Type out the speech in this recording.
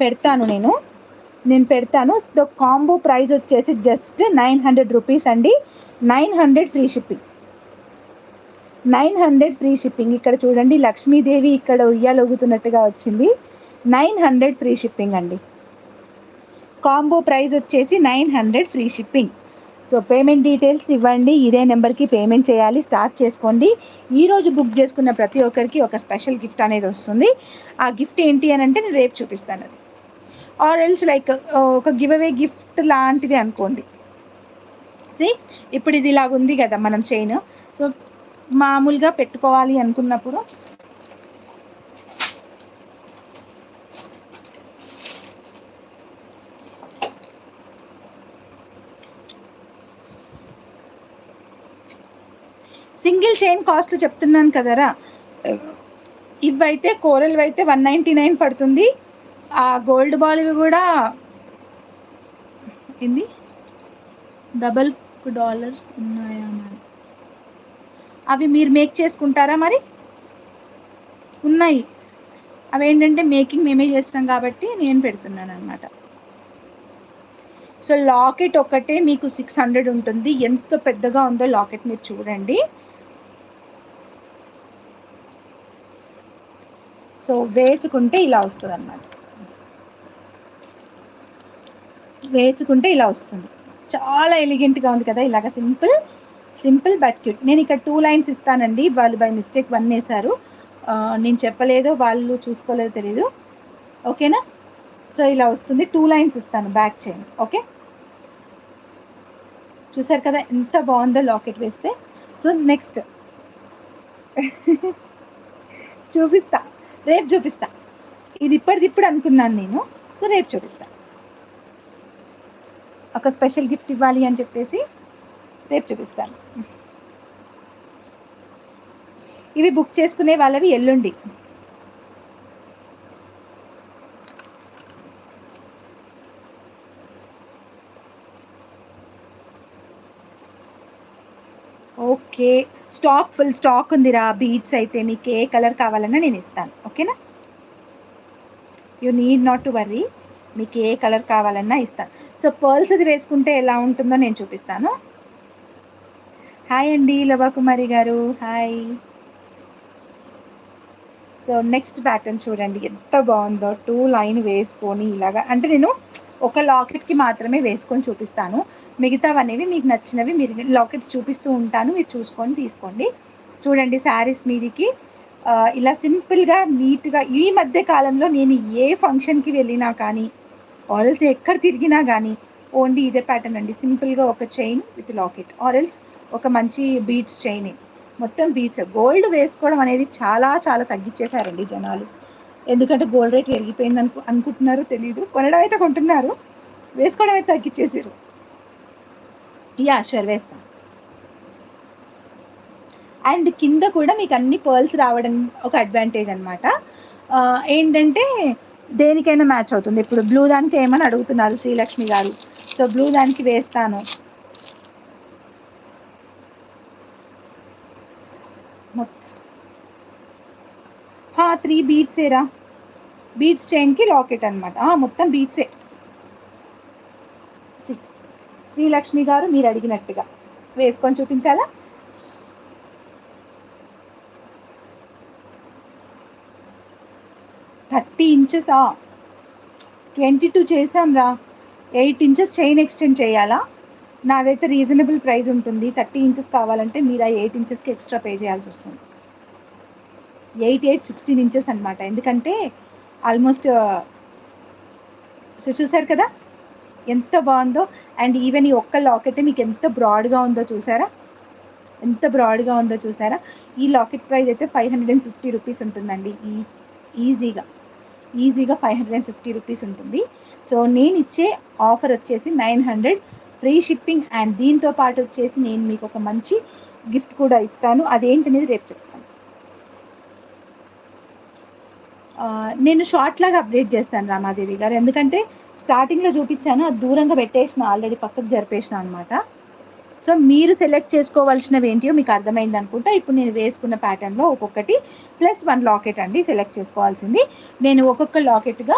పెడతాను నేను పెడతాను. కాంబో ప్రైస్ వచ్చేసి జస్ట్ 900 రూపీస్ అండి. 900 ఫ్రీ షిప్పింగ్. 900 free shipping. ఇక్కడ చూడండి లక్ష్మీదేవి ఇక్కడ ఉయ్యాలొగుతున్నట్టుగా వచ్చింది. 900 ఫ్రీ షిప్పింగ్ అండి. కాంబో ప్రైస్ వచ్చేసి 900 free shipping. So payment details ఇవ్వండి. ఇదే నెంబర్కి పేమెంట్ చేయాలి. స్టార్ట్ చేసుకోండి. ఈరోజు బుక్ చేసుకున్న ప్రతి ఒక్కరికి ఒక స్పెషల్ గిఫ్ట్ అనేది వస్తుంది. ఆ గిఫ్ట్ ఏంటి అని అంటే నేను రేపు చూపిస్తాను. అది ఆర్ ఎల్స్ లైక్ ఒక గివ్ అవే గిఫ్ట్ లాంటిది అనుకోండి. ఇప్పుడు ఇది ఇలాగ ఉంది కదా మనం చైన్. సో మామూలుగా పెట్టుకోవాలి అనుకున్నప్పుడు సింగిల్ చైన్ కాస్ట్ చెప్తున్నాను కదరా. ఇవైతే కోరల్ అయితే 199 పడుతుంది. ఆ గోల్డ్ బాల్వి కూడా ఏంది $1 ఉన్నాయా మరి? అవి మీరు మేక్ చేసుకుంటారా? మరి ఉన్నాయి. అవి ఏంటంటే మేకింగ్ మేమే చేస్తాం కాబట్టి నేను పెడుతున్నాను అనమాట. సో లాకెట్ ఒక్కటే మీకు 600 ఉంటుంది. ఎంత పెద్దగా ఉందో లాకెట్ మీరు చూడండి. సో వేసుకుంటే ఇలా వస్తుంది అన్నమాట. వేసుకుంటే ఇలా వస్తుంది. చాలా ఎలిగెంట్గా ఉంది కదా. ఇలాగ సింపుల్ బట్ క్యూట్. నేను ఇక్కడ 2 లైన్స్ ఇస్తానండి. వాళ్ళు బై మిస్టేక్ 1 వేశారు. నేను చెప్పలేదో వాళ్ళు చూసుకోలేదో తెలీదు. ఓకేనా? సో ఇలా వస్తుంది. 2 లైన్స్ ఇస్తాను బ్యాక్ చైన్. ఓకే, చూసారు కదా ఎంత బాగుందో లాకెట్ వేస్తే. సో నెక్స్ట్ చూపిస్తా, రేపు చూపిస్తా. ఇది ఇప్పటిదిప్పుడు అనుకున్నాను నేను. సో రేపు చూపిస్తా. ఒక స్పెషల్ గిఫ్ట్ ఇవ్వాలి అని చెప్పేసి రేపు చూపిస్తాను. ఇవి బుక్ చేసుకునే వాళ్ళవి ఎల్లుండి. ఓకే, ఫుల్ స్టాక్ ఉందిరా. బీడ్స్ అయితే మీకు ఏ కలర్ కావాలన్నా నేను ఇస్తాను. ఓకేనా? You need not to worry. మీకు ఏ కలర్ కావాలన్నా ఇస్తాను. సో పర్ల్స్ అది వేసుకుంటే ఎలా ఉంటుందో నేను చూపిస్తాను. హాయ్ అండి లవాకుమారి గారు, హాయ్. సో నెక్స్ట్ ప్యాటర్న్ చూడండి ఎంత బాగుందో. 2 లైన్ వేసుకొని ఇలాగా, అంటే నేను ఒక లాకెట్కి మాత్రమే వేసుకొని చూపిస్తాను. మిగతావనేవి మీకు నచ్చినవి మీరు లాకెట్స్ చూపిస్తూ ఉంటాను. మీరు చూసుకొని తీసుకోండి. చూడండి శారీస్ మీదికి ఇలా సింపుల్గా నీట్గా. ఈ మధ్య కాలంలో నేను ఏ ఫంక్షన్కి వెళ్ళినా కానీ ఆరెల్స్ ఎక్కడ తిరిగినా కానీ ఓన్లీ ఇదే ప్యాటర్న్ అండి. సింపుల్గా ఒక చైన్ విత్ లాకెట్, ఆరెల్స్ ఒక మంచి బీడ్స్ చైన్. మొత్తం బీడ్స్. గోల్డ్ వేసుకోవడం అనేది చాలా చాలా తగ్గించేశారండి జనాలు. ఎందుకంటే గోల్డ్ రేట్ పెరిగిపోయింది అనుకుంటున్నారు, తెలీదు. కొనడం అయితే కొంటున్నారు, వేసుకోవడం అయితే తగ్గించేసారు. యా షూర్ వేస్తాం. అండ్ కింద కూడా మీకు అన్ని పర్ల్స్ రావడం ఒక అడ్వాంటేజ్ అనమాట. ఏంటంటే దేనికైనా మ్యాచ్ అవుతుంది. ఇప్పుడు బ్లూ దానికి ఏమని అడుగుతున్నారు శ్రీలక్ష్మి గారు. సో బ్లూ దానికి వేస్తాను. మొత్తం 3 బీడ్సేరా. బీడ్స్ చైన్కి లాకెట్ అనమాట. మొత్తం బీడ్సే. శ్రీలక్ష్మి గారు మీరు అడిగినట్టుగా వేసుకొని చూపించాలా? $30 ఇంచెస్ 22 చేసాం రా. 8 ఇంచెస్ చైన్ ఎక్స్టెండ్ చేయాలా? నాదైతే రీజనబుల్ ప్రైస్ ఉంటుంది. 30 ఇంచెస్ కావాలంటే మీరు ఆ 8 ఇంచెస్కి ఎక్స్ట్రా పే చేయాల్సి వస్తుంది. 8, 16 ఇంచెస్ అనమాట. ఎందుకంటే ఆల్మోస్ట్ సో చూసారు కదా ఎంత బాగుందో. అండ్ ఈవెన్ ఈ ఒక్క లాకెట్ మీకు ఎంత బ్రాడ్గా ఉందో చూసారా? ఎంత బ్రాడ్గా ఉందో చూసారా? ఈ లాకెట్ ప్రైస్ అయితే 550 రూపీస్ ఉంటుందండి. ఈజీగా 550 రూపీస్ ఉంటుంది. సో నేను ఇచ్చే ఆఫర్ వచ్చేసి 900 ఫ్రీ షిప్పింగ్. అండ్ దీంతో పాటు వచ్చేసి నేను మీకు ఒక మంచి గిఫ్ట్ కూడా ఇస్తాను. అదేంటనేది రేపు చెప్తాను. నేను షార్ట్ లాగా అప్డేట్ చేస్తాను రామాదేవి గారు. ఎందుకంటే స్టార్టింగ్లో చూపించాను, అది దూరంగా పెట్టేసిన, ఆల్రెడీ పక్కకు జరిపేసిన అనమాట. సో మీరు సెలెక్ట్ చేసుకోవాల్సినవి ఏంటియో మీకు అర్థమైంది అనుకుంటా. ఇప్పుడు నేను వేసుకున్న ప్యాటర్న్లో ఒక్కొక్కటి +1 లాకెట్ అండి సెలెక్ట్ చేసుకోవాల్సింది. నేను ఒక్కొక్క లాకెట్గా